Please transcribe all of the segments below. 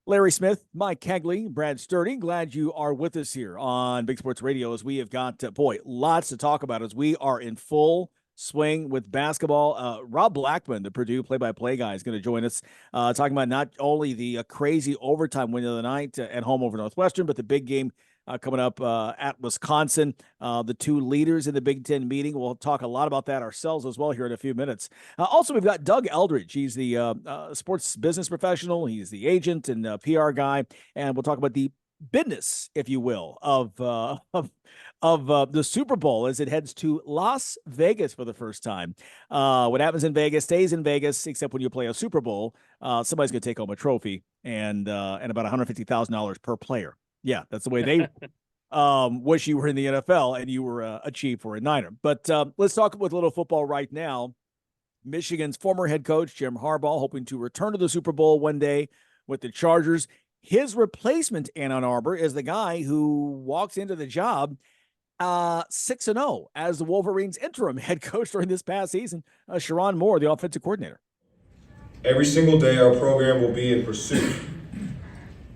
Larry Smith, Mike Kegley, Brad Sturdy, glad you are with us here on Big Sports Radio as we have got, lots to talk about as we are in full swing with basketball. Rob Blackman, the Purdue play-by-play guy, is going to join us talking about not only the crazy overtime win of the night at home over Northwestern, but the big game coming up at Wisconsin. The two leaders in the Big Ten meeting. We'll talk a lot about that ourselves as well here in a few minutes. Also, we've got Doug Eldridge. He's the sports business professional. He's the agent and PR guy. And we'll talk about the business, if you will, of the Super Bowl as it heads to Las Vegas for the first time. What happens in Vegas stays in Vegas, except when you play a Super Bowl, somebody's going to take home a trophy and about $150,000 per player. Yeah, that's the way they wish you were in the NFL and you were a Chief or a Niner. But let's talk with a little football right now. Michigan's former head coach, Jim Harbaugh, hoping to return to the Super Bowl one day with the Chargers. His replacement in Ann Arbor is the guy who walks into the job 6-0 as the Wolverines' interim head coach during this past season, Sherrone Moore, the offensive coordinator. Every single day, our program will be in pursuit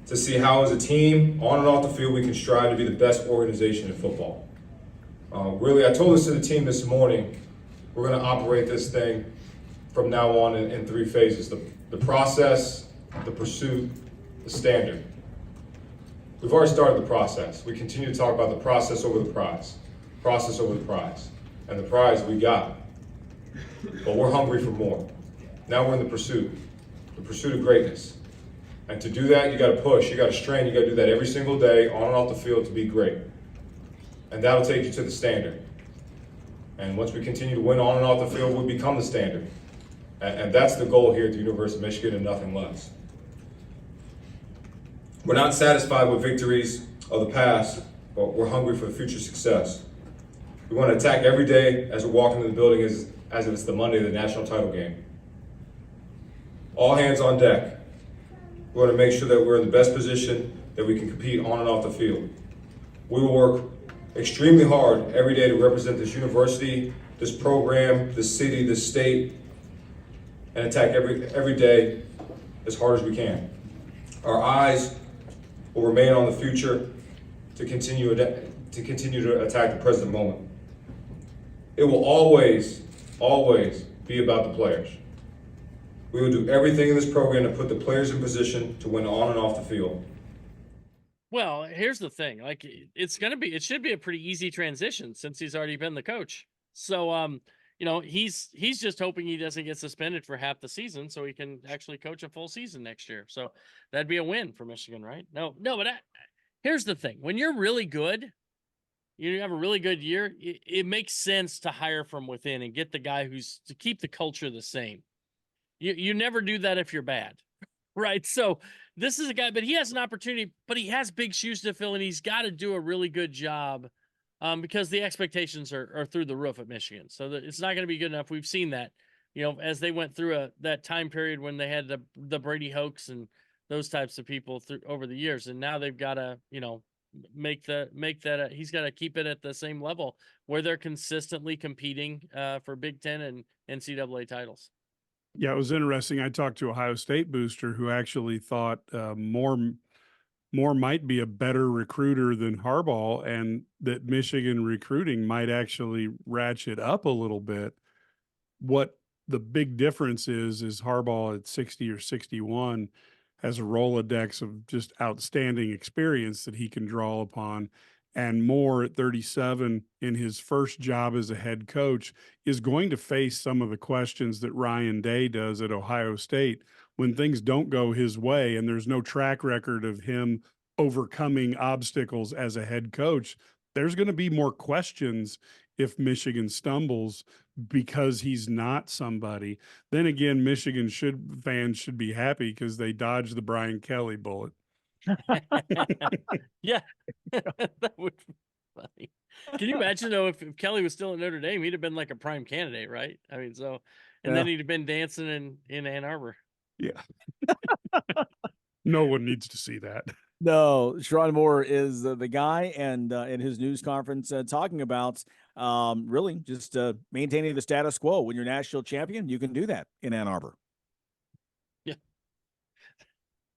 to see how, as a team, on and off the field, we can strive to be the best organization in football. Really, I told this to the team this morning, we're going to operate this thing from now on in three phases: the process, the pursuit, the standard. We've already started the process. We continue to talk about the process over the prize, process over the prize, and the prize we got. But we're hungry for more. Now we're in the pursuit of greatness. And to do that, you got to push, you got to strain, you got to do that every single day, on and off the field, to be great. And that'll take you to the standard. And once we continue to win on and off the field, we become the standard. And that's the goal here at the University of Michigan, and nothing less. We're not satisfied with victories of the past, but we're hungry for future success. We want to attack every day as we're walking into the building as if it's the Monday of the national title game. All hands on deck. We want to make sure that we're in the best position that we can compete on and off the field. We will work extremely hard every day to represent this university, this program, this city, this state, and attack every day as hard as we can. Our eyes will remain on the future to continue to attack the present moment. It will always be about the players. We will do everything in this program to put the players in position to win on and off the field. Well, here's the thing. Like, it should be a pretty easy transition since he's already been the coach. So, he's just hoping he doesn't get suspended for half the season so he can actually coach a full season next year. So that'd be a win for Michigan, right? No, but here's the thing. When you're really good, you have a really good year, it makes sense to hire from within and get the guy to keep the culture the same. You never do that if you're bad, right? So this is a guy, but he has an opportunity, but he has big shoes to fill, and he's got to do a really good job because the expectations are through the roof at Michigan. So it's not going to be good enough. We've seen that, as they went through that time period when they had the Brady hoax and those types of people over the years, and now they've got to, make that he's got to keep it at the same level where they're consistently competing for Big Ten and NCAA titles. Yeah, it was interesting. I talked to Ohio State booster who actually thought Moore might be a better recruiter than Harbaugh, and that Michigan recruiting might actually ratchet up a little bit. What the big difference is Harbaugh at 60 or 61 has a Rolodex of just outstanding experience that he can draw upon. And Moore at 37 in his first job as a head coach is going to face some of the questions that Ryan Day does at Ohio State when things don't go his way and there's no track record of him overcoming obstacles as a head coach. There's going to be more questions if Michigan stumbles because he's not somebody. Then again, Michigan fans should be happy because they dodged the Brian Kelly bullet. Yeah, that would be funny. Can you imagine though if Kelly was still at Notre Dame, he'd have been like a prime candidate, right? I mean, then he'd have been dancing in Ann Arbor. Yeah. No one needs to see that. No, Sherrone Moore is the guy, and in his news conference talking about really just maintaining the status quo. When you're national champion, you can do that in Ann Arbor. Yeah,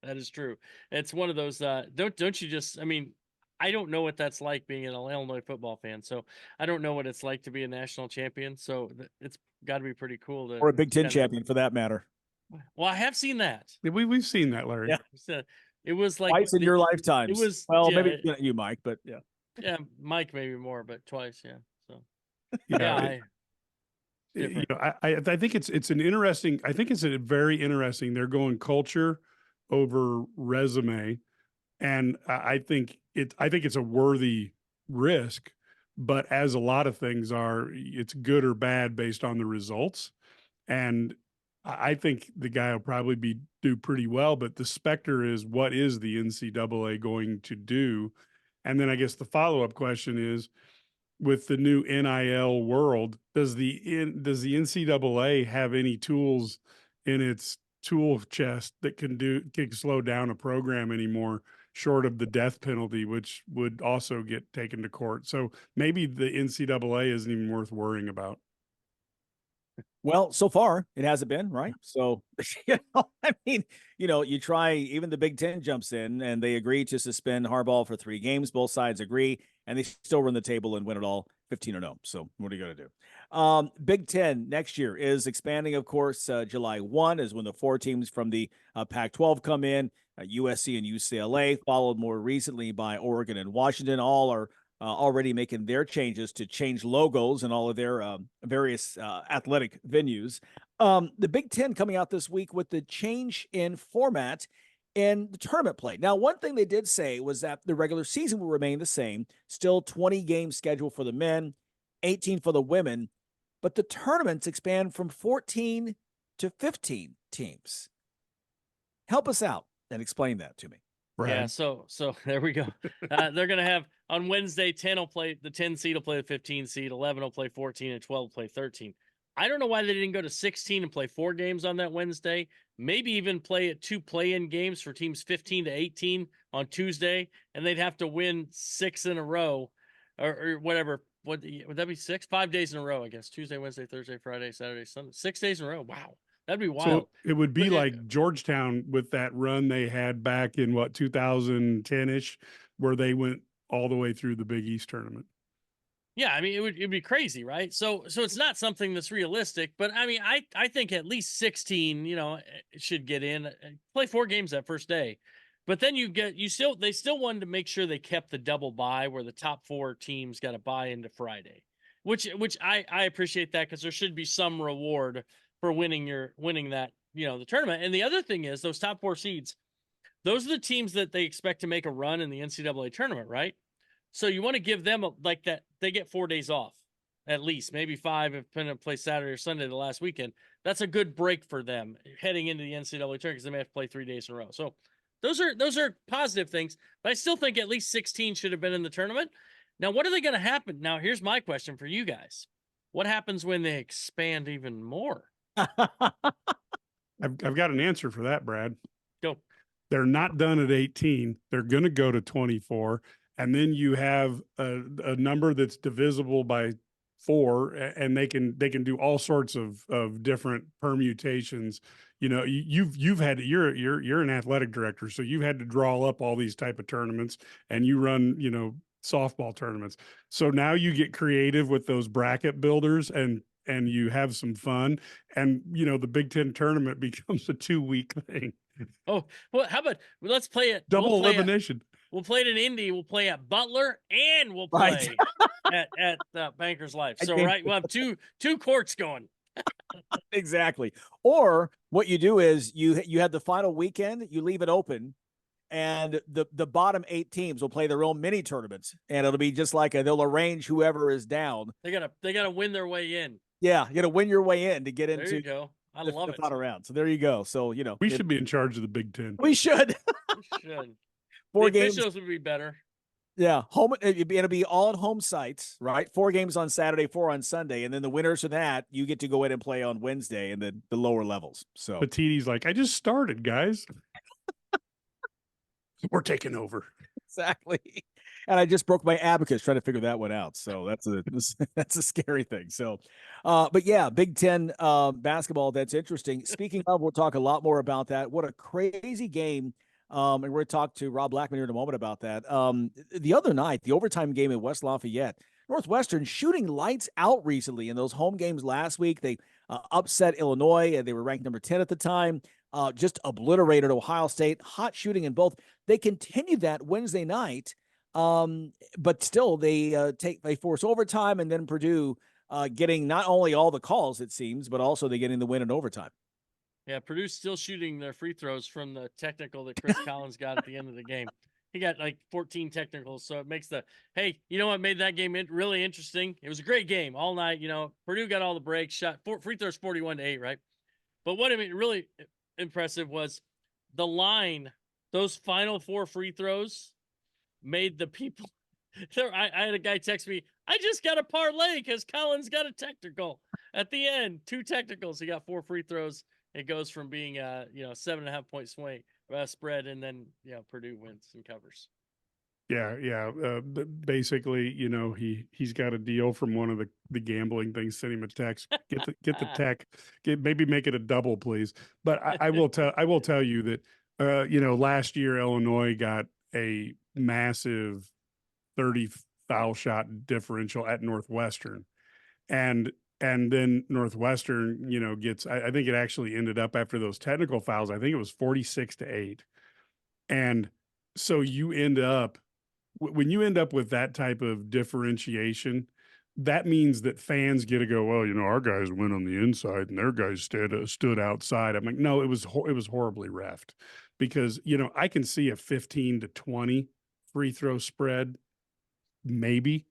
That is true. It's one of those, don't you just, I mean, I don't know what that's like being an Illinois football fan. So I don't know what it's like to be a national champion. So it's got to be pretty cool to, Or a Big Ten kinda- champion for that matter. Well, I have seen that. We've seen that, Larry. Yeah. So it was like Twice in your it lifetimes. was, Well, yeah, maybe you, Mike, but yeah. yeah, Mike maybe more, but twice, yeah. So Yeah, different. I think it's an interesting. I think it's a very interesting. They're going culture over resume, and I think it's a worthy risk. But as a lot of things are, it's good or bad based on the results. And I think the guy will probably do pretty well. But the specter is, what is the NCAA going to do? And then I guess the follow-up question is, with the new NIL world, does the NCAA have any tools in its tool chest that can slow down a program anymore, short of the death penalty, which would also get taken to court? So maybe the NCAA isn't even worth worrying about. Well, so far it hasn't been, right? So, I mean, you try, even the Big Ten jumps in and they agree to suspend Harbaugh for 3 games. Both sides agree, and they still run the table and win it all 15-0. So what are you going to do? Big Ten next year is expanding, of course. July 1 is when the 4 teams from the Pac-12 come in. USC and UCLA, followed more recently by Oregon and Washington. All are already making their changes to change logos and all of their various athletic venues. The Big Ten coming out this week with the change in format in the tournament play. Now, one thing they did say was that the regular season will remain the same, still 20 games scheduled for the men, 18 for the women, but the tournaments expand from 14 to 15 teams. Help us out and explain that to me. Right. Yeah, so there we go. They're gonna have on Wednesday, 10 will play the 10 seed will play the 15 seed, 11 will play 14, and 12 will play 13. I don't know why they didn't go to 16 and play 4 games on that Wednesday. Maybe even play 2 play-in games for teams 15 to 18 on Tuesday, and they'd have to win 6 in a row, or whatever. Would that be 6? 5 days in a row, I guess. Tuesday, Wednesday, Thursday, Friday, Saturday, Sunday. 6 days in a row. Wow. That'd be wild. So it would be But like Georgetown with that run they had back in 2010-ish, where they went all the way through the Big East tournament. Yeah, I mean, it'd be crazy, right? So it's not something that's realistic, but I mean, I think at least 16, should get in, play 4 games that first day. But then they still wanted to make sure they kept the double bye where the top 4 teams got a bye into Friday, which I appreciate that, because there should be some reward for winning that, the tournament. And the other thing is, those top 4 seeds, those are the teams that they expect to make a run in the NCAA tournament, right? So you want to give them like that. They get 4 days off, at least, maybe 5 if depending on play Saturday or Sunday the last weekend. That's a good break for them heading into the NCAA tournament, because they may have to play 3 days in a row. So those are positive things, but I still think at least 16 should have been in the tournament. Now, what are they going to happen? Now, here's my question for you guys. What happens when they expand even more? I've got an answer for that, Brad. Go. They're not done at 18. They're going to go to 24. And then you have a number that's divisible by 4, and they can do all sorts of different permutations. You're an athletic director, so you've had to draw up all these type of tournaments, and you run, softball tournaments. So now you get creative with those bracket builders, and you have some fun, and the Big Ten tournament becomes a 2-week thing. Oh, well, how about let's play it Double elimination. We'll play it in Indy. We'll play at Butler, and we'll play at Bankers Life. So we'll have two courts going. Exactly. Or what you do is you have the final weekend, you leave it open, and the bottom 8 teams will play their own mini tournaments, and it'll be just like they'll arrange whoever is down. They gotta win their way in. Yeah, you got to win your way in to get into. There you go. I love it. Final round. So there you go. So we should be in charge of the Big Ten. We should. We should. 4 the games. officials would be better. Yeah, it'll be all at home sites, right? 4 games on Saturday, 4 on Sunday, and then the winners of that you get to go in and play on Wednesday in the lower levels. So Petitti's like, I just started, guys. We're taking over. Exactly. And I just broke my abacus trying to figure that one out. So that's a scary thing. So, but yeah, Big Ten basketball. That's interesting. Speaking of, we'll talk a lot more about that. What a crazy game And we're going to talk to Rob Blackman here in a moment about that. The other night, the overtime game in West Lafayette, Northwestern shooting lights out recently in those home games last week. They upset Illinois. They were ranked number 10 at the time. Just obliterated Ohio State. Hot shooting in both. They continued that Wednesday night, but still they force overtime, and then Purdue getting not only all the calls, it seems, but also they getting the win in overtime. Yeah, Purdue's still shooting their free throws from the technical that Chris Collins got at the end of the game. He got like 14 technicals, so it makes hey, you know what made that game really interesting? It was a great game all night. Purdue got all the breaks, shot free throws 41-8, right? But what really impressive was the line. Those final 4 free throws made the people. I had a guy text me, I just got a parlay because Collins got a technical at the end. 2 technicals. He got 4 free throws. It goes from being a 7.5 point swing spread, and then Purdue wins and covers. Yeah. Basically, he's got a deal from one of the gambling things. Send him a text. Get the tech. Maybe make it a double, please. But I will tell you that last year Illinois got a massive 30 foul shot differential at Northwestern, and then Northwestern, gets, I think it actually ended up after those technical fouls, I think it was 46-8. And so you end up, when you end up with that type of differentiation, that means that fans get to go, well, our guys went on the inside and their guys stood outside. I'm like, no, it was horribly reffed, because, I can see a 15-20 free throw spread, maybe.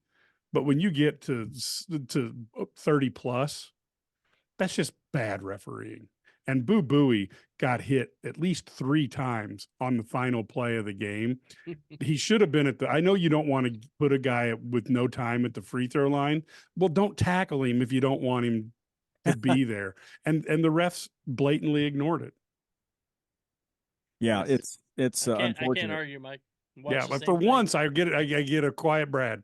But when you get to 30 plus, that's just bad refereeing. And Boo Buie got hit at least 3 times on the final play of the game. He should have been I know you don't want to put a guy with no time at the free throw line. Well, don't tackle him if you don't want him to be there. And the refs blatantly ignored it. Yeah, it's unfortunate. I can't argue, Mike. But for once, I get it. I get a quiet Brad.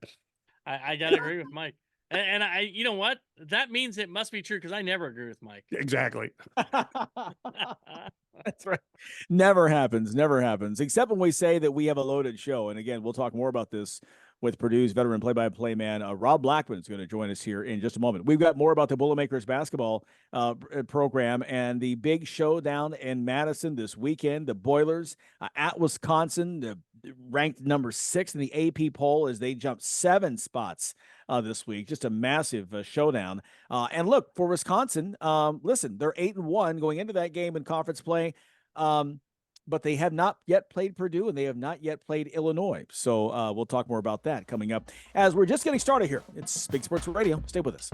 I gotta agree with Mike, and I, you know what? That means it must be true, because I never agree with Mike. Exactly. That's right. Never happens, except when we say that we have a loaded show. And again, we'll talk more about this with Purdue's veteran play-by-play man, Rob Blackman, is going to join us here in just a moment. We've got more about the Boilermakers basketball program and the big showdown in Madison this weekend. The Boilers at Wisconsin, ranked number 6 in the AP poll as they jumped 7 spots this week. Just a massive showdown. And look, for Wisconsin, listen, they're 8-1 going into that game in conference play. But they have not yet played Purdue, and they have not yet played Illinois. So we'll talk more about that coming up as we're just getting started here. It's Big Sports Radio. Stay with us.